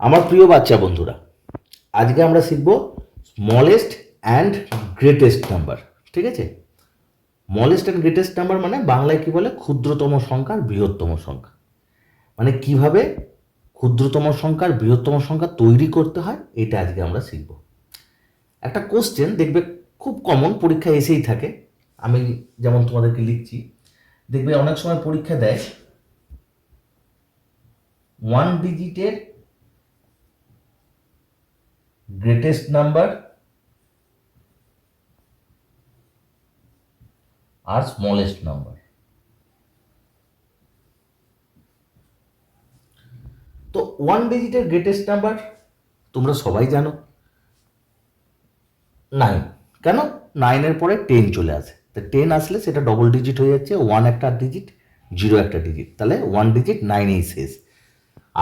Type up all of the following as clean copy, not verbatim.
আমার প্রিয় বাচ্চা বন্ধুরা, আজকে আমরা শিখব স্মলেস্ট অ্যান্ড গ্রেটেস্ট নাম্বার। ঠিক আছে, স্মলেস্ট অ্যান্ড গ্রেটেস্ট নাম্বার মানে বাংলায় কি বলে, ক্ষুদ্রতম সংখ্যা আর বৃহত্তম সংখ্যা। মানে কিভাবে ক্ষুদ্রতম সংখ্যা আর বৃহত্তম সংখ্যা তৈরি করতে হয়, এটা আজকে আমরা শিখব। একটা কোশ্চেন দেখবে খুব কমন, পরীক্ষা এসেই থাকে। আমি যেমন তোমাদেরকে লিখছি, দেখবে অনেক সময় পরীক্ষা দেয় ওয়ান ডিজিটের গ্রেটেস্ট নাম্বার আর স্মলেস্ট নাম্বার। তো ওয়ান ডিজিটের গ্রেটেস্ট নাম্বার তোমরা সবাই জানো, 9। কেন? 9-এর পরে 10 চলে আসে, তো 10 আসলে সেটা ডবল ডিজিট হয়ে যাচ্ছে, 1 একটা ডিজিট, 0 একটা ডিজিট, তাহলে 1 ডিজিট 9-এই শেষ।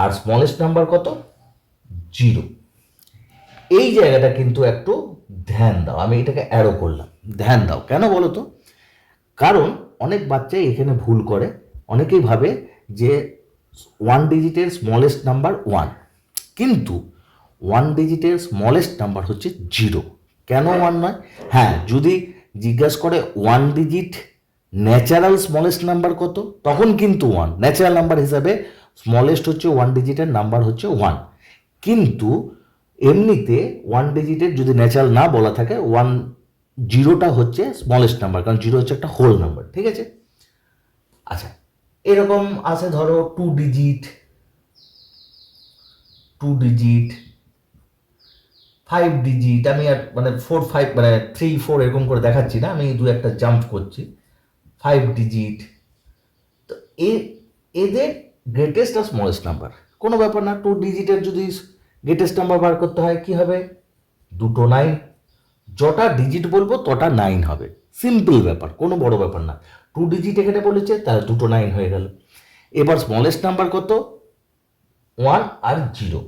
আর স্মলেস্ট নাম্বার কত? 0। এই জায়গাটা কিন্তু একটু ধ্যান দাও, আমি এটাকে অ্যারো করলাম, ধ্যান দাও। কেন বলো তো? কারণ অনেক বাচ্চাই এখানে ভুল করে, অনেকেই ভাবে যে ওয়ান ডিজিটের স্মলেস্ট নাম্বার 1, কিন্তু ওয়ান ডিজিটের স্মলেস্ট নাম্বার হচ্ছে 0। কেন 1 নয়? হ্যাঁ, যদি জিজ্ঞাসা করে one digit natural smallest number কত, তখন কিন্তু 1 ন্যাচারাল নাম্বার হিসাবে স্মলেস্ট হচ্ছে ওয়ান ডিজিটের নাম্বার হচ্ছে 1। কিন্তু এমনিতে ওয়ান ডিজিটের যদি ন্যাচারাল না বলা থাকে, 0টা হচ্ছে স্মলেস্ট নাম্বার, কারণ 0 হচ্ছে একটা হোল নাম্বার। ঠিক আছে, আচ্ছা, এরকম আছে ধরো 2 ডিজিট, 5 ডিজিট। আমি আর মানে 4 5 মানে 3 4 এরকম করে দেখাচ্ছি না, আমি দু একটা জাম্প করছি। 5 ডিজিট, তো এদের গ্রেটেস্ট আর স্মলেস্ট নাম্বার কোনো ব্যাপার না। 2 ডিজিটের যদি গ্রেটেস্ট নাম্বার বার করতে হয়, কি হবে? দুটো 9, যটা ডিজিট বলবো তটা 9 হবে। সিম্পল ব্যাপার, কোনো বড় ব্যাপার না। 2 ডিজিট এখানে বলেছে, তাহলে দুটো 9 হয়ে গেল। এবার স্মলেস্ট নাম্বার কত? 1 আর 0।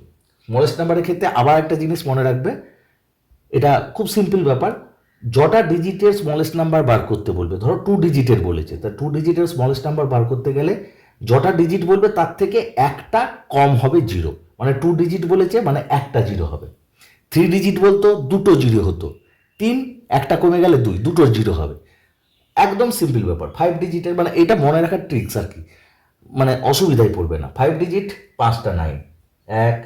স্মলেস্ট নাম্বারের ক্ষেত্রে আবার একটা জিনিস মনে রাখবে, এটা খুব সিম্পল ব্যাপার। যটা ডিজিটের স্মলেস্ট নাম্বার বার করতে বলবে, ধরো 2 ডিজিটের বলেছে, তা 2 ডিজিটের স্মলেস্ট নাম্বার বার করতে গেলে যটা ডিজিট বলবে তার থেকে একটা কম হবে 0। মানে 2 ডিজিট বলেছে মানে একটা 0 হবে। 3 ডিজিট বলতো দুটো 0 হতো, 3 একটা কমে গেলে 2, দুটো 0 হবে। একদম সিম্পল ব্যাপার। 5 ডিজিটের মানে এটা মনে রাখার ট্রিক্স আর কি, মানে অসুবিধায় পড়বে না। 5 ডিজিট 5টা 9, 1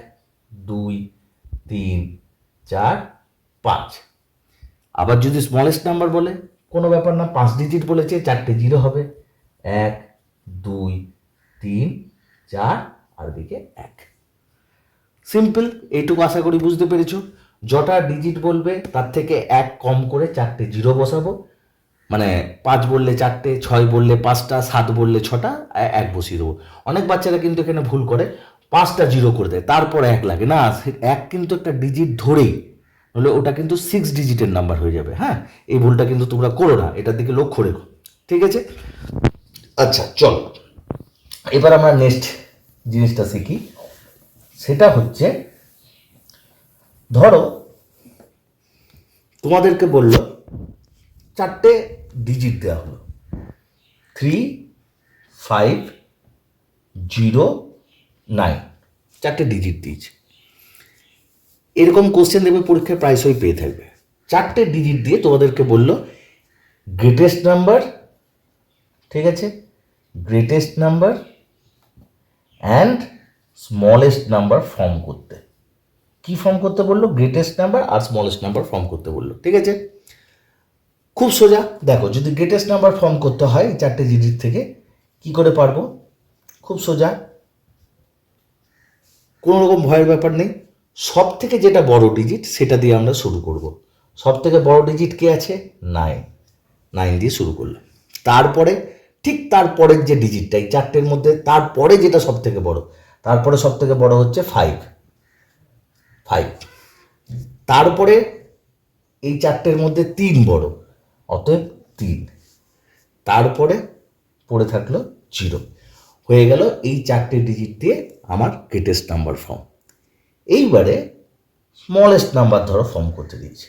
2 3 4 5। আবার যদি স্মলেস্ট নাম্বার বলে, কোনো ব্যাপার না, 5 ডিজিট বলেছে, 4টে 0 হবে, 1 2 3 4 আর দিকে 1। সিম্পল, এইটুকু আশা করি বুঝতে পেরেছো। যটা ডিজিট বলবে তার থেকে 1 কম করে 4টে 0 বসাবো, মানে 5 বললে 4টে, 6 বললে 5টা, 7 বললে 6টা, 1 বসিয়ে দেবো। অনেক বাচ্চারা কিন্তু এখানে ভুল করে, 5টা 0 করে দেয়, তারপর 1 লাগে না। 1 কিন্তু একটা ডিজিট ধরেই, নাহলে ওটা কিন্তু 6 ডিজিটের নাম্বার হয়ে যাবে। হ্যাঁ, এই ভুলটা কিন্তু তোমরা করো না, এটার দিকে লক্ষ্য রেখো। ঠিক আছে, আচ্ছা চলো এবার আমরা নেক্সট জিনিসটা শিখি। সেটা হচ্ছে, ধরো তোমাদেরকে বললো 4টে ডিজিট দেওয়া হলো, 3 5 0 9, 4টে ডিজিট দিয়েছে। এরকম কোশ্চেন দেবে পরীক্ষায়, প্রায়শই পেয়ে থাকবে। 4টে ডিজিট দিয়ে তোমাদেরকে বললো গ্রেটেস্ট নাম্বার, ঠিক আছে, greatest number and smallest number form করতে। কি ফর্ম করতে বললো? গ্রেটেস্ট নাম্বার আর স্মলেস্ট নাম্বার ফর্ম করতে বললো। ঠিক আছে, খুব সোজা। দেখো, যদি গ্রেটেস্ট নাম্বার ফর্ম করতে হয় 4টে ডিজিট থেকে, কি করে পারবো? খুব সোজা, কোনো রকম ভয়ের ব্যাপার নেই। সব থেকে যেটা বড় ডিজিট সেটা দিয়ে আমরা শুরু করব। সব থেকে বড় ডিজিট কে আছে? 9। 9 দিয়ে শুরু করলাম। তারপরে ঠিক তারপরের যে ডিজিটটা, এই 4টের মধ্যে তারপরে যেটা সব থেকে বড়, তারপরে সব থেকে বড় হচ্ছে 5। তারপরে এই 4টের মধ্যে 3 বড়, অতএব 3। তারপরে পড়ে থাকলো 0। হয়ে গেল এই 4টে ডিজিট দিয়ে আমার গ্রেটেস্ট নাম্বার ফর্ম। এইবারে স্মলেস্ট নাম্বার ধরো ফর্ম করতে দিয়েছে,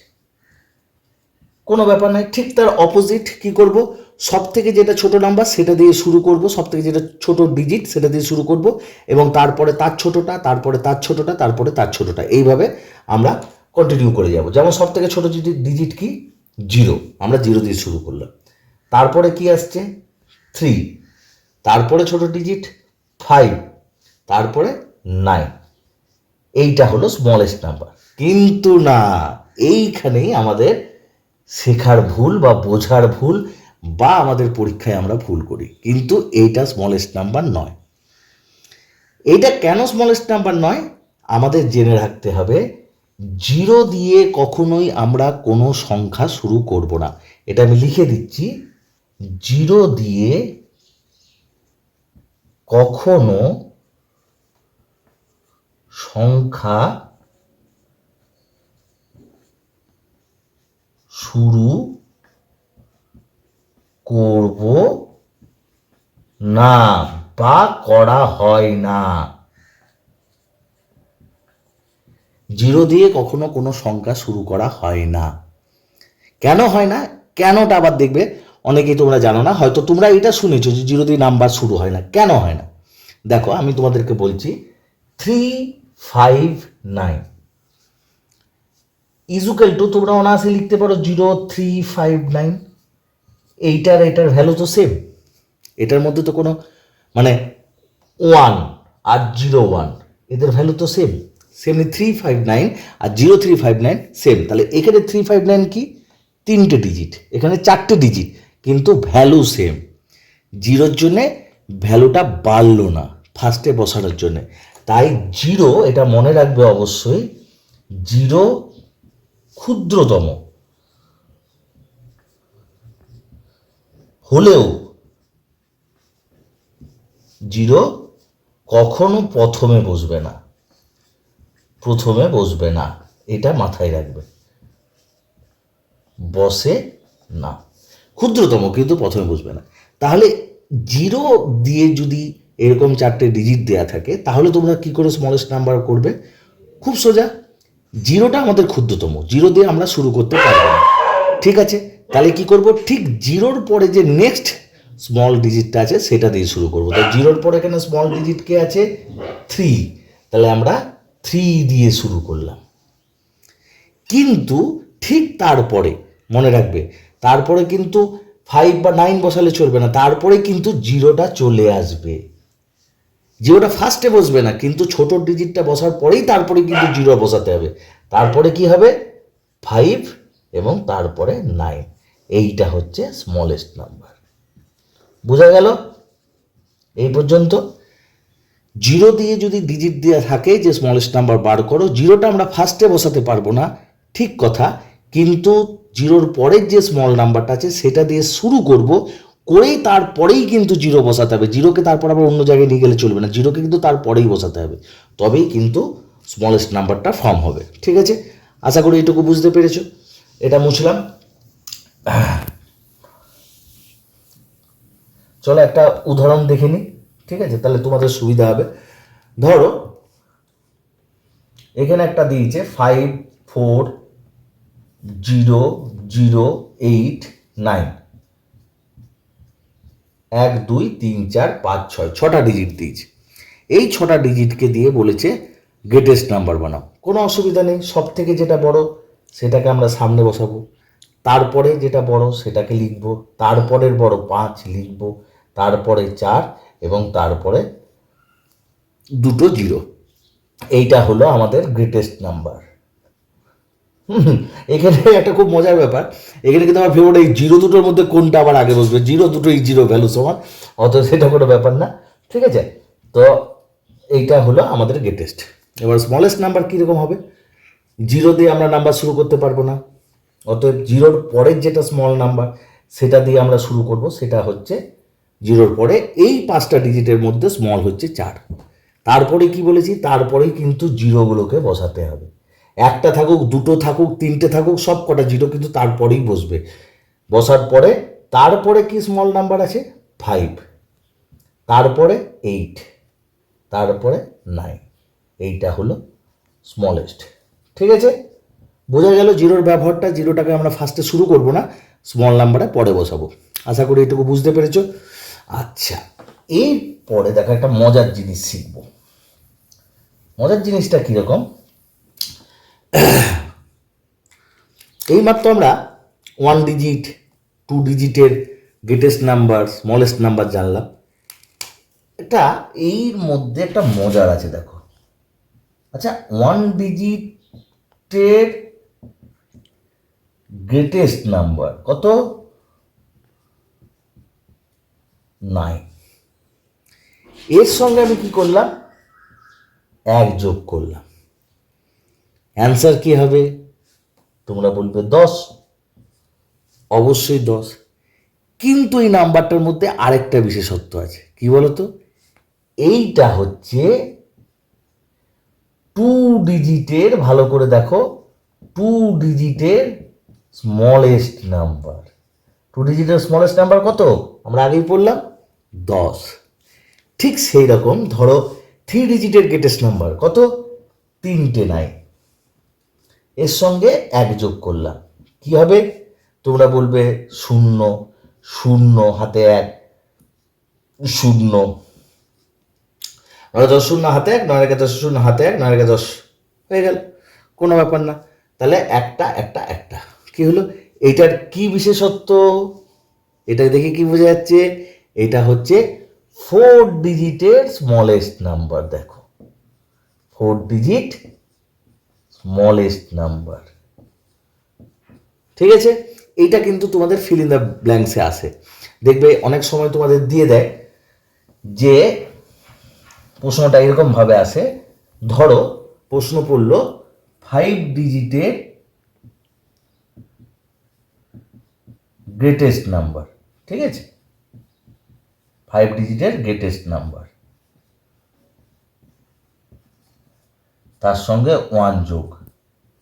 কোনো ব্যাপার নয়, ঠিক তার অপোজিট কি করব? সব থেকে যেটা ছোট নাম্বার সেটা দিয়ে শুরু করব, সব থেকে যেটা ছোট ডিজিট সেটা দিয়ে শুরু করব, এবং তারপরে তার ছোটটা, তারপরে তার ছোটটা, তারপরে তার ছোটটা, এইভাবে আমরা কন্টিনিউ করে যাব। যেমন সব থেকে ছোট ডিজিট কি? 0, আমরা 0 দিয়ে শুরু করলাম। তারপরে কি আসছে? 3, তারপরে ছোট ডিজিট 5, তারপরে 9। এইটা হলো স্মলেস্ট নাম্বার। কিন্তু না, এইখানেই আমাদের শেখার ভুল বা বোঝার ভুল, বা আমাদের পরীক্ষায় আমরা ভুল করি। কিন্তু এইটা স্মলেস্ট নাম্বার নয়। এইটা কেন স্মলেস্ট নাম্বার নয় আমাদের জেনে রাখতে হবে। 0 দিয়ে কখনোই আমরা কোনো সংখ্যা শুরু করব না। এটা আমি লিখে দিচ্ছি, 0 দিয়ে কখনো সংখ্যা শুরু করব না বা করা হয় না। 0 দিয়ে কখনো কোনো সংখ্যা শুরু করা হয় না। কেন হয় না? কেনটা আবার দেখবে অনেকেই তোমরা জানো না, হয়তো তোমরা এটা শুনেছো যে 0 দিয়ে নাম্বার শুরু হয় না। কেন হয় না দেখো, আমি তোমাদেরকে বলছি। 3, 5, 9 ইজুকাল টু, তোমরা অনায়াসে লিখতে পারো 0, 3, 5, 9। এটার ভ্যালু তো সেম। এটার মধ্যে তো কোনো মানে 1 আর 0, 1 এদের ভ্যালু তো সেম। সেমনি 3, 5, 9 আর 0, 3, 5, 9 সেম। তাহলে এখানে 3, 5, 9 কি? 3টে ডিজিট, এখানে 4টে ডিজিট, কিন্তু ভ্যালু সেম। 0-র জন্যে ভ্যালুটা বাড়লো না ফার্স্টে বসানোর জন্যে। তাই 0, এটা মনে রাখবে অবশ্যই, 0 ক্ষুদ্রতম হলেও 0 কখনো প্রথমে বসবে না, প্রথমে বসবে না, এটা মাথায় রাখবে। বসে না, ক্ষুদ্রতম কিন্তু প্রথমে বসবে না। তাহলে 0 দিয়ে যদি এরকম 4টে ডিজিট দেওয়া থাকে, তাহলে তোমরা কি করে স্মলেস্ট নাম্বার করবে? খুব সোজা, 0টা আমাদের ক্ষুদ্রতম, 0 দিয়ে আমরা শুরু করতে পারবো না। ঠিক আছে, তাহলে কি করব? ঠিক 0-র পরে যে নেক্সট স্মল ডিজিটটা আছে সেটা দিয়ে শুরু করবো। তাই 0-র পরে এখানে স্মল ডিজিট কে আছে? 3, তাহলে আমরা 3 দিয়ে শুরু করলাম। কিন্তু ঠিক তারপরে মনে রাখবে, তারপরে কিন্তু 5 বা 9 বসালে চলবে না, তারপরে কিন্তু 0টা চলে আসবে। 0টা ফার্স্টে বসবে না, কিন্তু ছোট ডিজিটটা বসার পরেই তারপরে কিন্তু 0 বসাতে হবে। তারপরে কি হবে? 5 এবং তারপরে 9। এইটা হচ্ছে স্মলেস্ট নাম্বার। বোঝা গেল এই পর্যন্ত? 0 দিয়ে যদি ডিজিট দেওয়া থাকে যে স্মলেস্ট নাম্বার বার করো, 0টা আমরা ফার্স্টে বসাতে পারবো না, ঠিক কথা, কিন্তু 0-র পরের যে স্মল নাম্বারটা আছে সেটা দিয়ে শুরু করব, করেই তারপরেই কিন্তু 0 বসাতে হবে। 0কে তারপর আবার অন্য জায়গায় নিয়ে গেলে চলবে না, 0কে কিন্তু তারপরেই বসাতে হবে, তবেই কিন্তু স্মলেস্ট নাম্বারটা ফর্ম হবে। ঠিক আছে, আশা করি এইটুকু বুঝতে পেরেছো। এটা মুছলাম। চলো একটা উদাহরণ দেখে নিই, ঠিক আছে, তাহলে তোমাদের সুবিধা হবে। ধরো এখানে একটা দিয়েছে 5, 4, 0, 0, 8, 9, 1, 2, 3, 4, 5, 6, 6টা ডিজিট দিয়েছে। এই 6টা ডিজিটকে দিয়ে বলেছে গ্রেটেস্ট নাম্বার বানাও। কোনো অসুবিধা নেই, সব থেকে যেটা বড় সেটাকে আমরা সামনে বসাবো, তারপরে যেটা বড় সেটাকে লিখবো, তারপরের বড় 5 লিখবো, তারপরে 4 এবং তারপরে 2টো 0। এইটা হলো আমাদের গ্রেটেস্ট নাম্বার। এখানে একটা খুব মজার ব্যাপার, এখানে কিন্তু আমার ফেভারিট এই 0 দুটোর মধ্যে কোনটা আবার আগে বসবে। 0 দুটোই 0 ভ্যালু সমান, অত সেটা কোনো ব্যাপার না। ঠিক আছে, তো এইটা হলো আমাদের গ্রেটেস্ট। এবার স্মলেস্ট নাম্বার কীরকম হবে? 0 দিয়ে আমরা নাম্বার শুরু করতে পারবো না, অতএব 0-র পরের যেটা স্মল নাম্বার সেটা দিয়ে আমরা শুরু করব, সেটা হচ্ছে 0-র পরে এই 5টা ডিজিটের মধ্যে স্মল হচ্ছে 4। তারপরে কি বলেছি? তারপরেই কিন্তু 0গুলোকে বসাতে হবে। একটা থাকুক, 2টো থাকুক, 3টে থাকুক, সব কটা 0 কিন্তু তারপরেই বসবে। বসার পরে তারপরে কি স্মল নাম্বার আছে? 5, তারপরে 8, তারপরে 9। এইটা হলো স্মলেস্ট। ঠিক আছে, বোঝা গেল 0-র ব্যবহারটা। 0টাকে আমরা ফার্স্টে শুরু করব না, স্মল নাম্বারে পরে বসাবো। আশা করি এটুকু বুঝতে পেরেছো। আচ্ছা, এরপরে দেখো একটা মজার জিনিস শিখবো। মজার জিনিসটা কীরকম, এইমাত্র আমরা 1 ডিজিট 2 ডিজিটের গ্রেটেস্ট নাম্বার স্মলেস্ট নাম্বার জানলাম। এটা এর মধ্যে একটা মজার আছে দেখো। আচ্ছা, 1 ডিজিটের গ্রেটেস্ট নাম্বার কত? 9। এর সঙ্গে আমি কি করলাম? 1 যোগ করলাম। অ্যান্সার কি হবে? তোমরা বলবে 10। অবশ্যই 10। কিন্তু এই নাম্বারটার মধ্যে আরেকটা বিশেষত্ব আছে, কি বলতো? এইটা হচ্ছে 2 ডিজিটের, ভালো করে দেখো, 2 ডিজিটের স্মলেস্ট নাম্বার। 2 ডিজিটের স্মলেস্ট নাম্বার কত? আমরা আগেই পড়লাম 10। ঠিক সেই রকম ধরো 3 ডিজিটের গ্রেটেস্ট নাম্বার কত? 3টে 9। এর সঙ্গে 1 যোগ করলাম, কি হবে? তোমরা বলবে 0, 0 হাতে 1, 0। 9 10 0 হাতে 1, 9 10 0 হাতে 1, 9 10 হয়ে গেল, কোনো ব্যাপার না। তাহলে একটা কি হলো? এইটার কি বিশেষত্ব? এটা দেখে কি বোঝা যাচ্ছে? এটা হচ্ছে 4 ডিজিটের স্মলেস্ট নাম্বার। দেখো, 4 ডিজিট স্মলেস্ট নাম্বার। ঠিক আছে, এইটা কিন্তু তোমাদের ফিল ইন দ্য ব্ল্যাঙ্কসে আসে। দেখবে অনেক সময় তোমাদের দিয়ে দেয় যে প্রশ্নটা এরকমভাবে আসে, ধরো প্রশ্ন পড়লো 5 ডিজিটের গ্রেটেস্ট নাম্বার। ঠিক আছে, 5 ডিজিটের গ্রেটেস্ট নাম্বার, তার সঙ্গে 1 যোগ,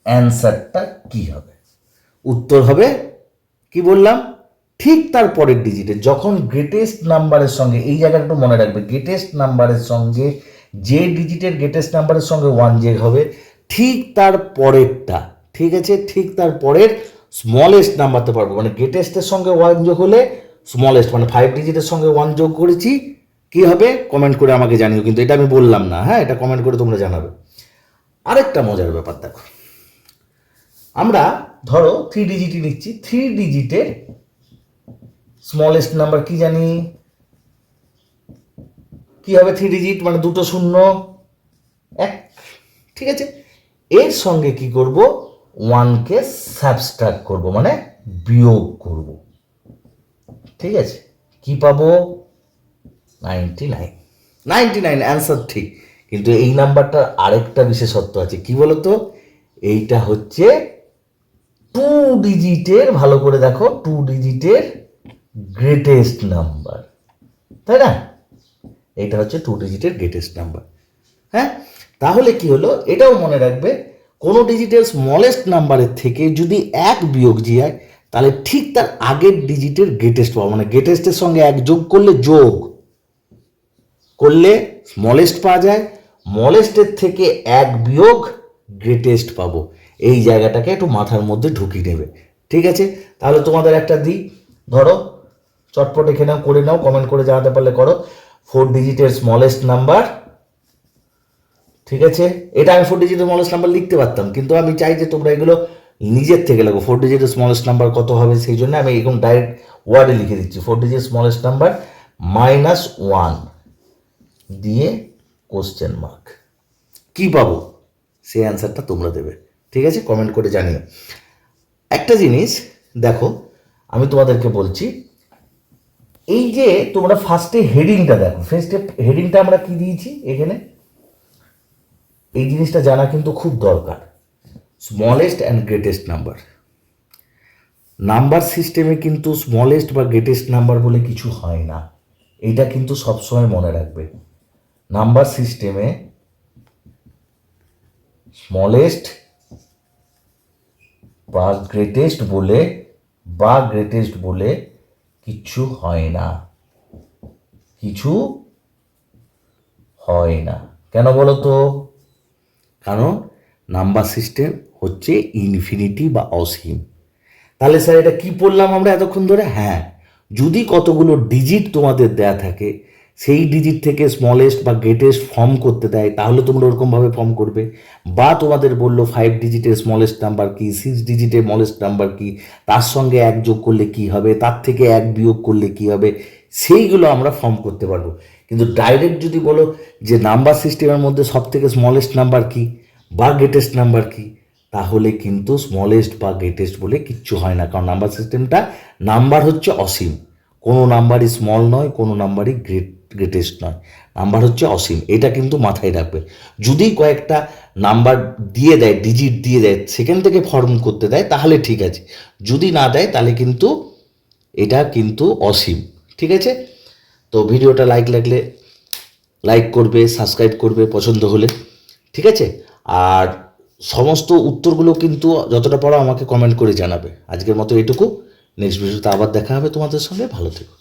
অ্যান্সারটা কি হবে? উত্তর হবে, কি বললাম, ঠিক তার পরের ডিজিটের। যখন গ্রেটেস্ট নাম্বারের সঙ্গে, এই জায়গাটা একটু মনে রাখবে, গ্রেটেস্ট নাম্বারের সঙ্গে যে ডিজিটের গ্রেটেস্ট নাম্বারের সঙ্গে 1 যোগ হবে, ঠিক তার পরেরটা, ঠিক আছে, ঠিক তার পরের স্মলেস্ট নাম্বারতে পারবো। মানে গ্রেটেস্টের সঙ্গে 1 যোগ হলে স্মলেস্ট, মানে 5 ডিজিটের সঙ্গে 1 যোগ করেছি, কি হবে? কমেন্ট করে আমাকে জানিও, কিন্তু এটা আমি বললাম না, হ্যাঁ, এটা কমেন্ট করে তোমরা জানাবে। আরেকটা মজার ব্যাপার দেখো, আমরা ধরো 3 ডিজিটই নিচ্ছি, 3 ডিজিটের স্মলেস্ট নাম্বার কি জানি? কি হবে? 3 ডিজিট মানে 2টো 0, 1। ঠিক আছে, এর সঙ্গে কি করব? 1কে সাবস্ট্রাক্ট করব, মানে বিয়োগ করব। ঠিক আছে, কি পাবো? 99। 99 অ্যান্সার ঠিক, কিন্তু এই নাম্বারটার আরেকটা বিশেষত্ব আছে, কি বলতো? এইটা হচ্ছে 2 ডিজিটের, ভালো করে দেখো, 2 ডিজিটের গ্রেটেস্ট নাম্বার, তাই না? এটা হচ্ছে 2 ডিজিটের গ্রেটেস্ট নাম্বার। হ্যাঁ, তাহলে কি হলো? এটাও মনে রাখবে, কোনো ডিজিটের স্মলেস্ট নাম্বারের থেকে যদি 1 বিয়োগ যায়, তাহলে ঠিক তার আগের ডিজিটের গ্রেটেস্ট পাবো। মানে গ্রেটেস্টের সঙ্গে 1 যোগ করলে, যোগ করলে স্মলেস্ট পাওয়া যায়, স্মলেস্টের থেকে 1 বিয়োগ গ্রেটেস্ট পাবো। এই জায়গাটাকে একটু মাথার মধ্যে ঢুকিয়ে নেবে। ঠিক আছে, তাহলে তোমাদের একটা দিই, ধরো চটপট এখানেও করে নাও, কমেন্ট করে জানাতে পারলে করো। 4 ডিজিটের স্মলেস্ট নাম্বার, ঠিক আছে, এটা আমি 4 ডিজিটের স্মলেস্ট নাম্বার লিখতে পারতাম, কিন্তু আমি চাই যে তোমরা এগুলো নিজের থেকে লেখো। 4 ডিজিটের স্মলেস্ট নাম্বার কত হবে, সেই জন্য আমি এরকম ডাইরেক্ট ওয়ার্ডে লিখে দিচ্ছি, 4 ডিজিটের স্মলেস্ট নাম্বার -1 দিয়ে কোশ্চেন মার্ক। কি পাবো? সেই অ্যান্সারটা তোমরা দেবে। ঠিক আছে, কমেন্ট করে জানিও। একটা জিনিস দেখো, আমি তোমাদেরকে বলছি, এই যে তোমরা ফার্স্টে হেডিংটা দেখো, ফার্স্টে হেডিংটা আমরা কি দিয়েছি এখানে, এই জিনিসটা জানা কিন্তু খুব দরকার। Smallest and greatest number. Number সিস্টেমে কিন্তু স্মলেস্ট বা গ্রেটেস্ট নাম্বার বলে কিছু হয় না, এইটা কিন্তু সবসময় মনে রাখবে। নাম্বার সিস্টেমে স্মলেস্ট বা গ্রেটেস্ট বলে কিছু হয় না, কিছু হয় না। কেন বলো তো? কারণ নাম্বার সিস্টেম হচ্ছে ইনফিনিটি বা অসীম। তাহলে স্যার এটা কি পড়লাম আমরা এতক্ষণ ধরে? হ্যাঁ, যদি কতগুলো ডিজিট তোমাদের দেয়া থাকে, সেই ডিজিট থেকে স্মলেস্ট বা গ্রেটেস্ট ফর্ম করতে দেয়, তাহলে তোমরা ওরকমভাবে ফর্ম করবে। বা তোমাদের বললো 5 ডিজিটের স্মলেস্ট নাম্বার কি, 6 ডিজিটের স্মলেস্ট নাম্বার কি, তার সঙ্গে 1 যোগ করলে কি হবে, তার থেকে 1 বিয়োগ করলে কি হবে, সেইগুলো আমরা ফর্ম করতে পারবো। কিন্তু ডাইরেক্ট যদি বলো যে নাম্বার সিস্টেমের মধ্যে সব থেকে স্মলেস্ট নাম্বার কি বা গ্রেটেস্ট নাম্বার কি, তাহলে কিন্তু স্মলেস্ট বা গ্রেটেস্ট বলে কিচ্ছু হয় না। কারণ নাম্বার সিস্টেমটা, নাম্বার হচ্ছে অসীম, কোনো নাম্বারই স্মল নয়, কোনো নাম্বারই গ্রেটেস্ট নয়, নাম্বার হচ্ছে অসীম। এটা কিন্তু মাথায় রাখবে। যদি কয়েকটা নাম্বার দিয়ে দেয়, ডিজিট দিয়ে দেয়, সেখান থেকে ফর্ম করতে দেয়, তাহলে ঠিক আছে। যদি না দেয় তাহলে কিন্তু এটা কিন্তু অসীম। ঠিক আছে? তো ভিডিওটা লাগলে লাইক করবে, সাবস্ক্রাইব করবে পছন্দ হলে। ঠিক আছে? আর সমস্ত উত্তরগুলো কিন্তু যতটা পারো আমাকে কমেন্ট করে জানাবে। আজকের মতো এটুকু। নেক্সট ভিডিওতে আবার দেখা হবে তোমাদের সঙ্গে। ভালো থেকো।